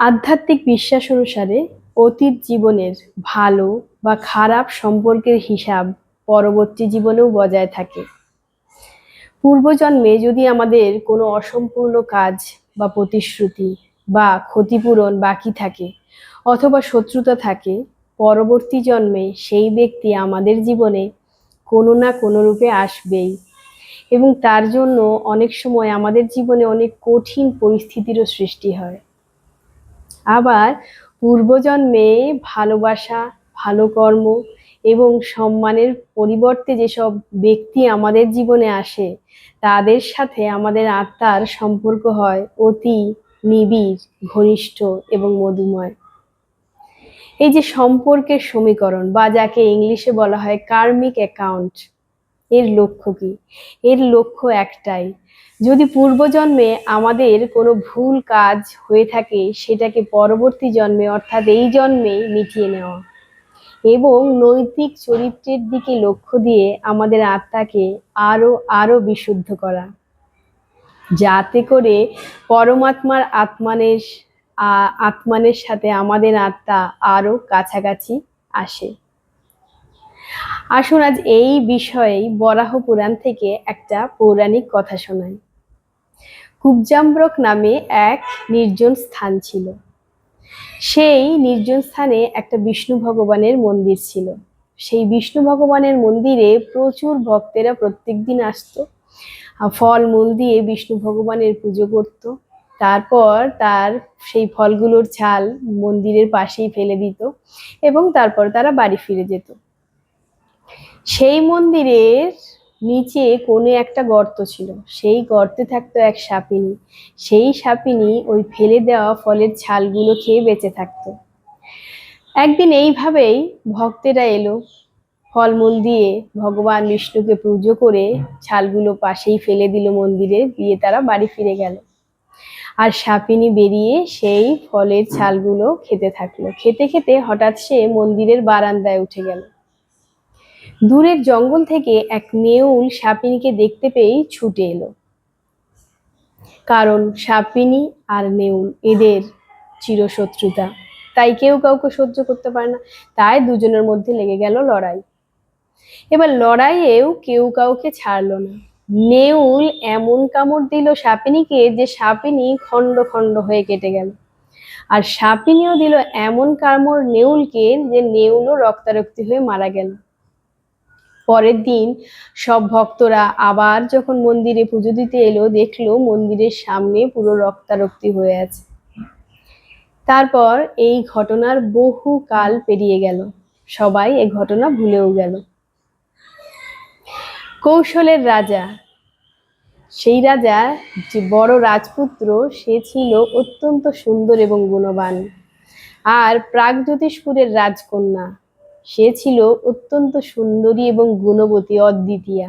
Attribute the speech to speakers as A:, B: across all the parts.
A: আধ্যাত্মিক বিশ্বাস অনুসারে অতীত জীবনের ভালো বা খারাপ সম্পর্কের হিসাব পরবর্তী জীবনেও বজায় থাকে। পূর্বজন্মে যদি আমাদের কোনো অসম্পূর্ণ কাজ বা প্রতিশ্রুতি বা ক্ষতিপূরণ বাকি থাকে অথবা শত্রুতা থাকে, পরবর্তী জন্মে সেই ব্যক্তি আমাদের জীবনে কোনো না কোনো রূপে আসবেই, এবং তার জন্য অনেক সময় আমাদের জীবনে অনেক কঠিন পরিস্থিতিরও সৃষ্টি হয়। আবার পূর্বজন্মে ভালোবাসা, ভালো কর্ম এবং সম্মানের পরিবর্তে যেসব ব্যক্তি আমাদের জীবনে আসে তাদের সাথে আমাদের আত্মার সম্পর্ক হয় অতি নিবিড়, ঘনিষ্ঠ এবং মধুময়। এই যে সম্পর্কের সমীকরণ বা যাকে ইংলিশে বলা হয় কার্মিক অ্যাকাউন্ট, এর লক্ষ্য কি? এর লক্ষ্য একটাই, যদি পূর্বজন্মে আমাদের কোনো ভুল কাজ হয়ে থাকে সেটাকে পরবর্তী জন্মে অর্থাৎ এই জন্মেই মিটিয়ে নেওয়া এবং নৈতিক চরিত্রের দিকে লক্ষ্য দিয়ে আমাদের আত্মাকে আরো আরো বিশুদ্ধ করা, যাতে করে পরমাত্মার আত্মানের সাথে আমাদের আত্মা আরো কাছাকাছি আসে। আসুন আজ এই বিষয়েই বরাহ পুরাণ থেকে একটা পৌরাণিক কথা শোনাই। কুব্জাম্বরক নামে এক নির্জন স্থান ছিল। সেই নির্জন স্থানে একটা বিষ্ণু ভগবানের মন্দির ছিল। সেই বিষ্ণু ভগবানের মন্দিরে প্রচুর ভক্তেরা প্রত্যেকদিন আসতো, ফলমূল দিয়ে বিষ্ণু ভগবানের পুজো করত। তারপর তার সেই ফলগুলোর ছাল মন্দিরের পাশেই ফেলে দিত এবং তারপর তারা বাড়ি ফিরে যেত। সেই মন্দিরের নিচে কোনো একটা গর্ত ছিল, সেই গর্তে থাকতো এক সাপিনী। সেই সাপিনী ওই ফেলে দেওয়া ফলের ছালগুলো খেয়ে বেঁচে থাকতো। একদিন এইভাবেই ভক্তেরা এলো, ফলমূল দিয়ে ভগবান বিষ্ণুকে পুজো করে ছালগুলো পাশেই ফেলে দিল মন্দিরে, দিয়ে তারা বাড়ি ফিরে গেল। আর সাপিনী বেরিয়ে সেই ফলের ছালগুলো খেতে থাকলো। খেতে খেতে হঠাৎ সে মন্দিরের বারান্দায় উঠে গেল। দূরের জঙ্গল থেকে এক নেউল সাপিনীকে দেখতে পেয়েই ছুটে এলো, কারণ সাপিনী আর নেউল এদের চিরশত্রুতা, তাই কেউ কাউকে সহ্য করতে পারে না। তাই দুজনের মধ্যে লেগে গেল লড়াই। এবার লড়াইয়েও কেউ কাউকে ছাড়লো না। নেউল এমন কামড় দিল সাপিনীকে যে সাপিনী খন্ড খন্ড হয়ে কেটে গেল, আর সাপিনীও দিল এমন কামড় নেউলকে যে নেউলও রক্তারক্তি হয়ে মারা গেল। পরের দিন সব ভক্তরা আবার যখন মন্দিরে পুজো দিতে এলো, দেখলো মন্দিরের সামনে পুরো রক্তারক্তি হয়ে আছে। তারপর এই ঘটনার বহু কাল পেরিয়ে গেল, সবাই এই ঘটনা ভুলেও গেল। কৌশলের রাজা, সেই রাজা যে বড় রাজপুত্র, সে ছিল অত্যন্ত সুন্দর এবং গুণবান। আর প্রাগজ্যোতিষপুরের রাজকন্যা, সে ছিল অত্যন্ত সুন্দরী এবং গুণবতী, অদ্বিতীয়া।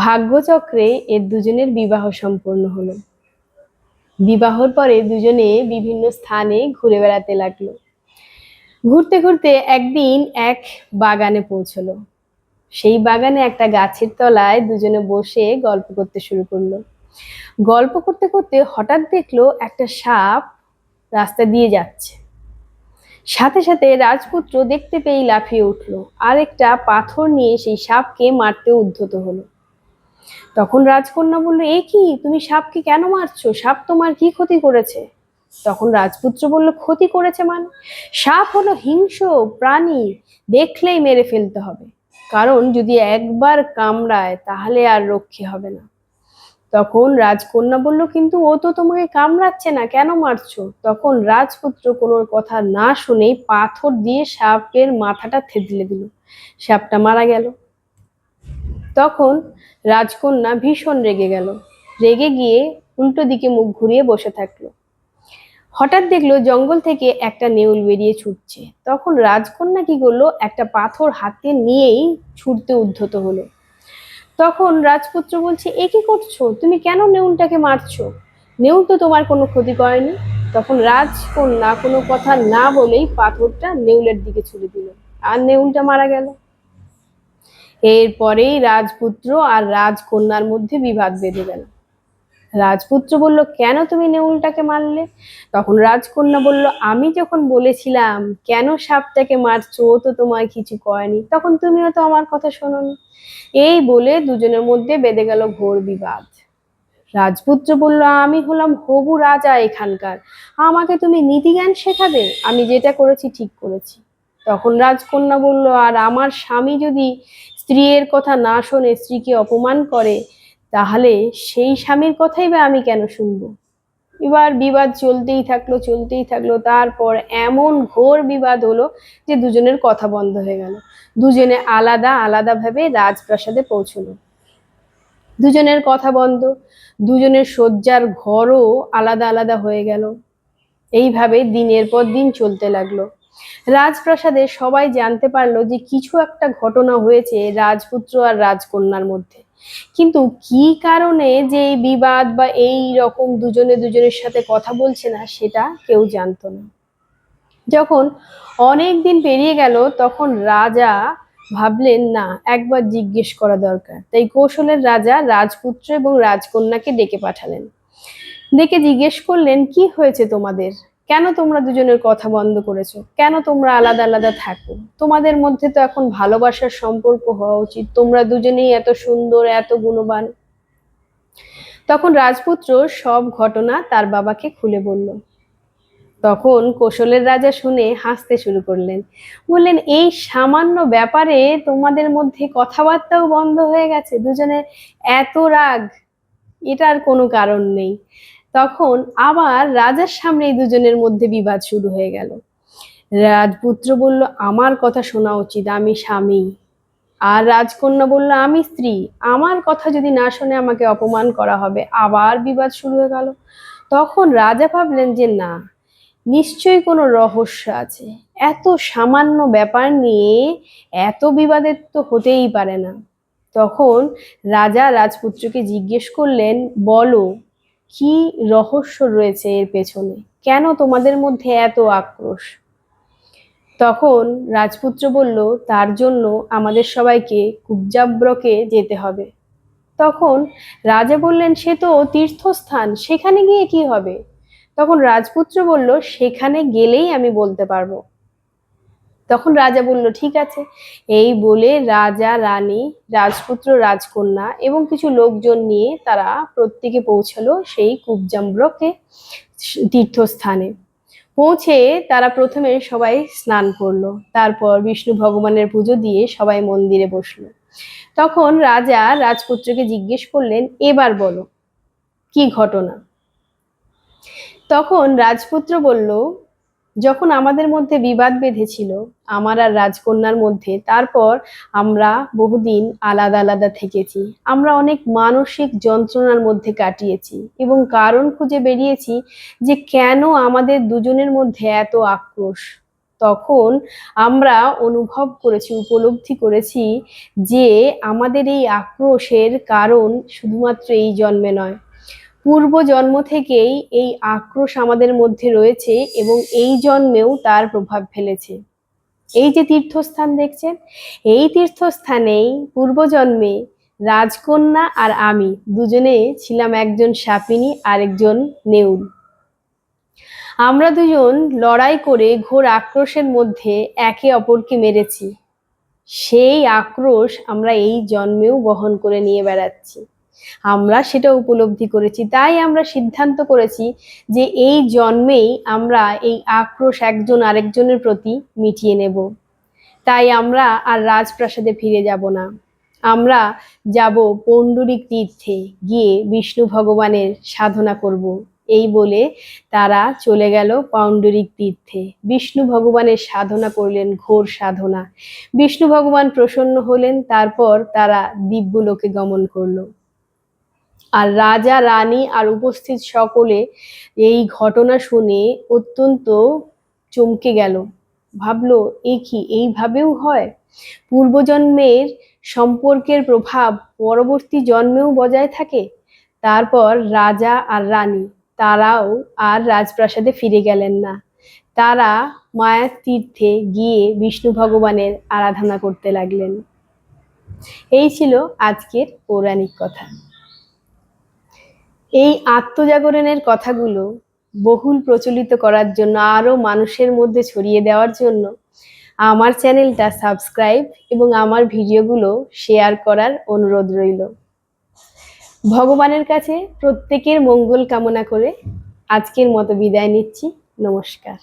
A: ভাগ্যচক্রে এর দুজনের বিবাহ সম্পন্ন হলো। বিবাহর পরে দুজনে বিভিন্ন স্থানে ঘুরে বেড়াতে লাগলো। ঘুরতে ঘুরতে একদিন এক বাগানে পৌঁছলো। সেই বাগানে একটা গাছের তলায় দুজনে বসে গল্প করতে শুরু করলো। গল্প করতে করতে হঠাৎ দেখলো একটা সাপ রাস্তা দিয়ে যাচ্ছে। সাথে সাথে রাজপুত্র দেখতে পেয়ে লাফিয়ে উঠলো, আর একটা পাথর নিয়ে সেই সাপকে মারতে উদ্ধত হলো। তখন রাজকন্যা বলল, এ কি, তুমি সাপকে কেন মারছো? সাপ তোমার কি ক্ষতি করেছে? তখন রাজপুত্র বলল, ক্ষতি করেছে মানে? সাপ হলো হিংস্র প্রাণী, দেখলেই মেরে ফেলতে হবে, কারণ যদি একবার কামড়ায় তাহলে আর রক্ষে হবে না। তখন রাজকন্যা বলল, কিন্তু ও তো তোমাকে কামড়াচ্ছে না, কেন মারছো? তখন রাজপুত্র কোনো কথা না শুনেই পাথর দিয়ে সাপের মাথাটা থেতলে দিল। সাপটা মারা গেল। তখন রাজকন্যা ভীষণ রেগে গেল, রেগে গিয়ে উল্টো দিকে মুখ ঘুরিয়ে বসে থাকলো। হঠাৎ দেখলো জঙ্গল থেকে একটা নেউল বেরিয়ে ছুটছে। তখন রাজকন্যা কি করলো, একটা পাথর হাতে নিয়েই ছুটতে উদ্ধত হলো। তখন রাজপুত্র বলছে, এ কি করছো, তুমি কেন নেউলটাকে মারছো? নেউল তো তোমার কোনো ক্ষতি করেনি। তখন রাজকন্যা কোনো কথা না বলেই পাথরটা নেউলের দিকে ছুড়ে দিল, আর নেউলটা মারা গেল। এরপরেই রাজপুত্র আর রাজকন্যার মধ্যে বিবাদ বেঁধে গেল। রাজপুত্র বলল, কেন তুমি নেউলটাকে মারলে? তখন রাজকন্যা বলল, আমি যখন বলেছিলাম কেন সাপটাকে মারছো, ও তো তোমায় কিছু করেনি, তখন তুমিও তো আমার কথা শোনোনি। এই বলে দুজনের মধ্যে বেঁধে গেল ঘোর বিবাদ। রাজপুত্র বলল, আমি হলাম হবু রাজা এখানকার, আমাকে তুমি নীতিজ্ঞান শেখাবে? আমি যেটা করেছি ঠিক করেছি। তখন রাজকন্যা বলল, আর আমার স্বামী যদি স্ত্রীর কথা না শোনে, স্ত্রীকে অপমান করে, তাহলে সেই স্বামীর কথাই বা আমি কেন শুনবো? এবার বিবাদ চলতেই থাকলো। তারপর এমন ঘোর বিবাদ হলো যে দুজনের কথা বন্ধ হয়ে গেল। দুজনে আলাদা আলাদা ভাবে রাজপ্রাসাদে পৌঁছলো। দুজনের কথা বন্ধ, দুজনের শয্যার ঘরও আলাদা আলাদা হয়ে গেল। এইভাবে দিনের পর দিন চলতে লাগলো। রাজপ্রাসাদে সবাই জানতে পারলো যে কিছু একটা ঘটনা হয়েছে রাজপুত্র আর রাজকন্যার মধ্যে, কিন্তু কি কারণে যে এই বিবাদ বা এই রকম দুজনে দুজনের সাথে কথা বলছে না, সেটা কেউ জানতো না। যখন অনেক দিন পেরিয়ে গেল, তখন রাজা ভাবলেন, না, একবার জিজ্ঞেস করা দরকার। তাই কৌশলের রাজা রাজপুত্র এবং রাজকন্যাকে ডেকে পাঠালেন। ডেকে জিজ্ঞেস করলেন, কি হয়েছে তোমাদের? কেন তোমরা দুজনের কথা বন্ধ করেছো? কেন তোমরা আলাদা আলাদা থাকো? তোমাদের মধ্যে তো এখন ভালোবাসার সম্পর্ক হওয়া উচিত, তোমরা দুজনেই এত সুন্দর, এত গুণবান। তখন রাজপুত্র সব ঘটনা তার বাবাকে খুলে বলল। তখন কৌশলের রাজা শুনে হাসতে শুরু করলেন। বললেন, এই সামান্য ব্যাপারে তোমাদের মধ্যে কথাবার্তাও বন্ধ হয়ে গেছে, দুজনের এত রাগ? এটার কোনো কারণ নেই। তখন আবার রাজার সামনে দুজনের মধ্যে বিবাদ শুরু হয়ে গেল। রাজপুত্র বলল, আমার কথা শোনা উচিত, আমি স্বামী। আর রাজকন্যা বলল, আমি স্ত্রী, আমার কথা যদি না শোনে আমাকে অপমান করা হবে। আবার বিবাদ শুরু হয়ে গেল। তখন রাজা ভাবলেন যে না, নিশ্চয়ই কোনো রহস্য আছে, এত সামান্য ব্যাপার নিয়ে এত বিবাদের তো হতেই পারে না। তখন রাজা রাজপুত্রকে জিজ্ঞেস করলেন, বলো, কি রহস্য রয়েছে এর পেছনে? কেন তোমাদের মধ্যে এত আক্রোশ? তখন রাজপুত্র বলল, তার জন্য আমাদের সবাইকে কুব্জাব্রকে যেতে হবে। তখন রাজা বললেন, সে তো তীর্থস্থান, সেখানে গিয়ে কি হবে? তখন রাজপুত্র বলল, সেখানে গেলেই আমি বলতে পারবো। তখন রাজা বলল, ঠিক আছে। এই বলে রাজা, রানী, রাজপুত্র, রাজকন্যা এবং কিছু লোকজন নিয়ে তারা প্রত্যেকে পৌঁছালো সেই কুব্জাম্ব্রকে তীর্থস্থানে। পৌঁছে তারা প্রথমে সবাই স্নান করলো, তারপর বিষ্ণু ভগবানের পুজো দিয়ে সবাই মন্দিরে বসলো। তখন রাজা রাজপুত্রকে জিজ্ঞেস করলেন, এবার বলো, কি ঘটনা? তখন রাজপুত্র বলল, যখন আমাদের মধ্যে বিবাদ বেঁধেছিল আমার আর রাজকন্যার মধ্যে, তারপর আমরা বহুদিন আলাদা আলাদা থেকেছি, আমরা অনেক মানসিক যন্ত্রণার মধ্যে কাটিয়েছি এবং কারণ খুঁজে বেরিয়েছি যে কেন আমাদের দুজনের মধ্যে এত আক্রোশ। তখন আমরা অনুভব করেছি, উপলব্ধি করেছি যে আমাদের এই আক্রোশের কারণ শুধুমাত্র এই জন্মে নয়, পূর্ব জন্ম থেকেই এই আক্রোশ আমাদের মধ্যে রয়েছে এবং এই জন্মেও তার প্রভাব ফেলেছে। এই যে তীর্থস্থান দেখছেন, এই তীর্থস্থানেই পূর্বজন্মে রাজকন্যা আর আমি দুজনে ছিলাম একজন শাপিনী আর একজন নেউল। আমরা দুজন লড়াই করে ঘোর আক্রোশের মধ্যে একে অপরকে মেরেছি। সেই আক্রোশ আমরা এই জন্মেও বহন করে নিয়ে বেড়াচ্ছি। আমরা সেটা উপলব্ধি করেছি, তাই আমরা সিদ্ধান্ত করেছি যে এই জন্মেই আমরা এই আক্রোশ একজন আরেকজনের প্রতি মিটিয়ে নেব। তাই আমরা আর রাজপ্রাসাদে ফিরে যাব না, আমরা যাব পৌণ্ডরিক তীর্থে, গিয়ে বিষ্ণু ভগবানের সাধনা করব। এই বলে তারা চলে গেল পৌণ্ডরিক তীর্থে। বিষ্ণু ভগবানের সাধনা করলেন, ঘোর সাধনা। বিষ্ণু ভগবান প্রসন্ন হলেন, তারপর তারা দিব্যলোকে গমন করলো। আর রাজা, রানী আর উপস্থিত সকলে এই ঘটনা শুনে অত্যন্ত চমকে গেল। ভাবলো, এ কি, এইভাবেও হয়? পূর্বজন্মের সম্পর্কের প্রভাব পরবর্তী জন্মেও বজায় থাকে? তারপর রাজা আর রানী তারাও আর রাজপ্রাসাদে ফিরে গেলেন না, তারা মায়ার তীর্থে গিয়ে বিষ্ণু ভগবানের আরাধনা করতে লাগলেন। এই ছিল আজকের পৌরাণিক কথা। এই আত্মজাগরণের কথাগুলো বহুল প্রচলিত করার জন্য, আরো মানুষের মধ্যে ছড়িয়ে দেওয়ার জন্য আমার চ্যানেলটা সাবস্ক্রাইব এবং আমার ভিডিওগুলো শেয়ার করার অনুরোধ রইল। ভগবানের কাছে প্রত্যেকের মঙ্গল কামনা করে আজকের মতো বিদায় নিচ্ছি। নমস্কার।